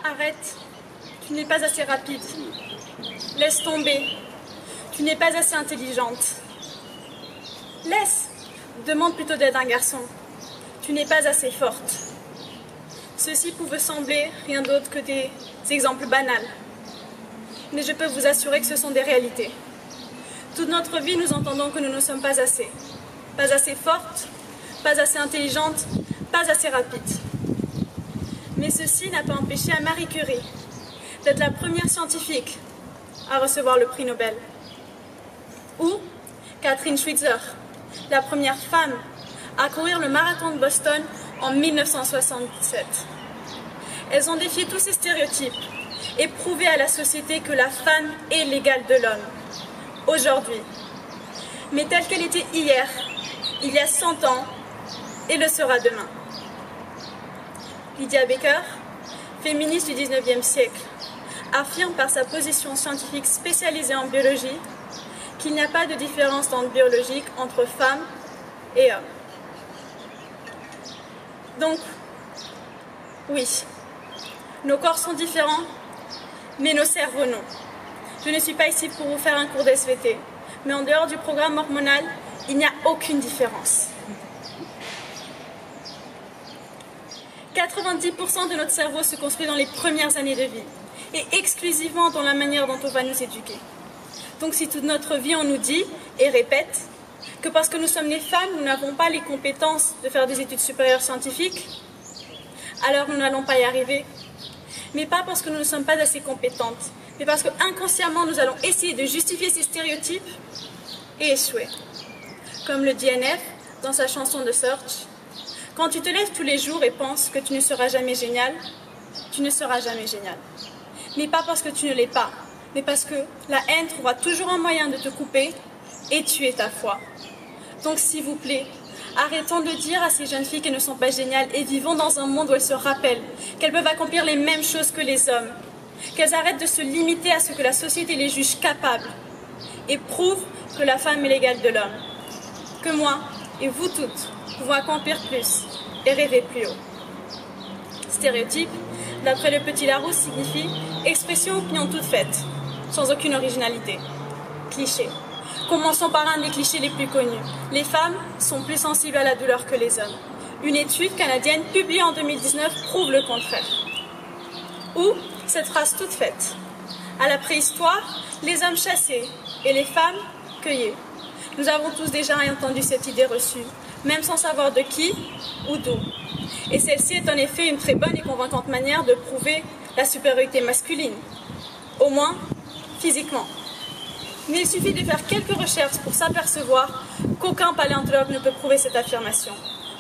Arrête, tu n'es pas assez rapide. Laisse tomber, tu n'es pas assez intelligente. Laisse, demande plutôt d'aide à un garçon. Tu n'es pas assez forte. Ceci pouvait sembler rien d'autre que des exemples banals. Mais je peux vous assurer que ce sont des réalités. Toute notre vie, nous entendons que nous ne sommes pas assez. Pas assez forte, pas assez intelligente, pas assez rapide. Mais ceci n'a pas empêché à Marie Curie d'être la première scientifique à recevoir le prix Nobel. Ou Catherine Switzer, la première femme à courir le marathon de Boston en 1977. Elles ont défié tous ces stéréotypes et prouvé à la société que la femme est l'égale de l'homme, aujourd'hui. Mais telle qu'elle était hier, il y a 100 ans, et le sera demain. Lydia Baker, féministe du 19e siècle, affirme par sa position scientifique spécialisée en biologie qu'il n'y a pas de différence dans le biologique entre femmes et hommes. Donc, oui, nos corps sont différents, mais nos cerveaux non. Je ne suis pas ici pour vous faire un cours d'SVT, mais en dehors du programme hormonal, il n'y a aucune différence. 90% de notre cerveau se construit dans les premières années de vie, et exclusivement dans la manière dont on va nous éduquer. Donc si toute notre vie on nous dit, et répète, que parce que nous sommes les femmes, nous n'avons pas les compétences de faire des études supérieures scientifiques, alors nous n'allons pas y arriver. Mais pas parce que nous ne sommes pas assez compétentes, mais parce que inconsciemment nous allons essayer de justifier ces stéréotypes et échouer. Comme le dit NF dans sa chanson de Search, quand tu te lèves tous les jours et penses que tu ne seras jamais génial, tu ne seras jamais génial. Mais pas parce que tu ne l'es pas, mais parce que la haine trouvera toujours un moyen de te couper et tuer ta foi. Donc s'il vous plaît, arrêtons de dire à ces jeunes filles qu'elles ne sont pas géniales et vivons dans un monde où elles se rappellent qu'elles peuvent accomplir les mêmes choses que les hommes, qu'elles arrêtent de se limiter à ce que la société les juge capables et prouvent que la femme est l'égale de l'homme. Que moi et vous toutes pouvons accomplir plus et rêver plus haut. Stéréotype, d'après le petit Larousse, signifie expression ou opinion toute faite, sans aucune originalité. Cliché. Commençons par un des clichés les plus connus. Les femmes sont plus sensibles à la douleur que les hommes. Une étude canadienne publiée en 2019 prouve le contraire. Ou cette phrase toute faite. À la préhistoire, les hommes chassaient et les femmes cueillaient. Nous avons tous déjà entendu cette idée reçue, même sans savoir de qui ou d'où. Et celle-ci est en effet une très bonne et convaincante manière de prouver la supériorité masculine, au moins physiquement. Mais il suffit de faire quelques recherches pour s'apercevoir qu'aucun paléontologue ne peut prouver cette affirmation.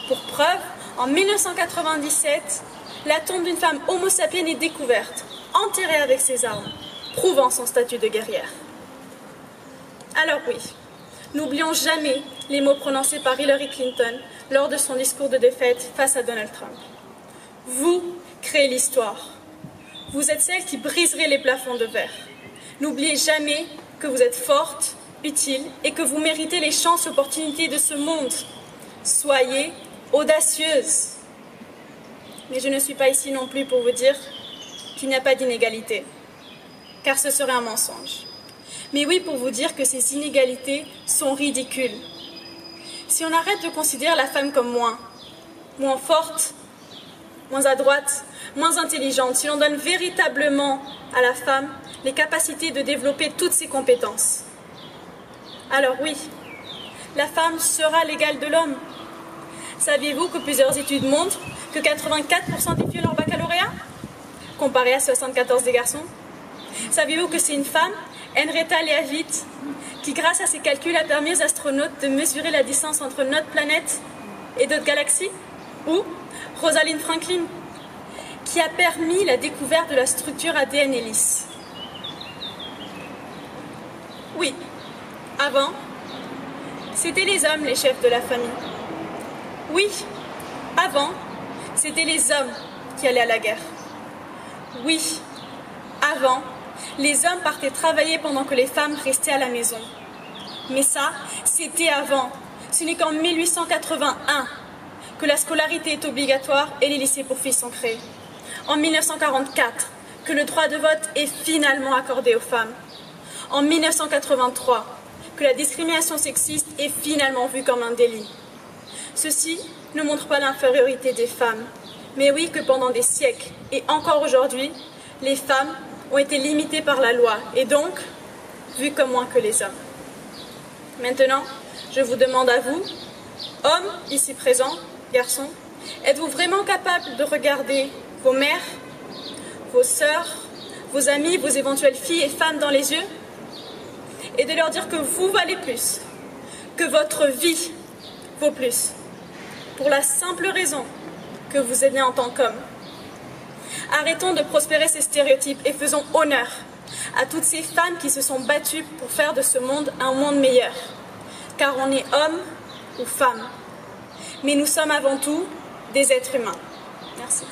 Pour preuve, en 1997, la tombe d'une femme homo sapienne est découverte, enterrée avec ses armes, prouvant son statut de guerrière. Alors oui, n'oublions jamais les mots prononcés par Hillary Clinton lors de son discours de défaite face à Donald Trump. Vous créez l'histoire. Vous êtes celle qui briserait les plafonds de verre. N'oubliez jamais que vous êtes forte, utile et que vous méritez les chances et opportunités de ce monde. Soyez audacieuse. Mais je ne suis pas ici non plus pour vous dire qu'il n'y a pas d'inégalité, car ce serait un mensonge. Mais oui, pour vous dire que ces inégalités sont ridicules. Si on arrête de considérer la femme comme moins forte, moins à droite, moins intelligente, si l'on donne véritablement à la femme les capacités de développer toutes ses compétences, alors oui, la femme sera l'égale de l'homme. Saviez-vous que plusieurs études montrent que 84% des filles ont leur baccalauréat, comparé à 74 des garçons? Saviez-vous que c'est une femme, Henrietta Leavitt, qui grâce à ses calculs a permis aux astronautes de mesurer la distance entre notre planète et d'autres galaxies? Ou Rosalind Franklin, qui a permis la découverte de la structure ADN hélice? Oui, avant, c'était les hommes les chefs de la famille. Oui, avant, c'était les hommes qui allaient à la guerre. Oui, avant, les hommes partaient travailler pendant que les femmes restaient à la maison. Mais ça, c'était avant. Ce n'est qu'en 1881 que la scolarité est obligatoire et les lycées pour filles sont créés. En 1944, que le droit de vote est finalement accordé aux femmes. En 1983, que la discrimination sexiste est finalement vue comme un délit. Ceci ne montre pas l'infériorité des femmes, mais oui que pendant des siècles, et encore aujourd'hui, les femmes ont été limitées par la loi et donc vues comme moins que les hommes. Maintenant, je vous demande à vous, hommes ici présents, garçons, êtes-vous vraiment capables de regarder vos mères, vos sœurs, vos amis, vos éventuelles filles et femmes dans les yeux et de leur dire que vous valez plus, que votre vie vaut plus, pour la simple raison que vous êtes né en tant qu'homme. Arrêtons de prospérer ces stéréotypes et faisons honneur à toutes ces femmes qui se sont battues pour faire de ce monde un monde meilleur. Car on est homme ou femme, mais nous sommes avant tout des êtres humains. Merci.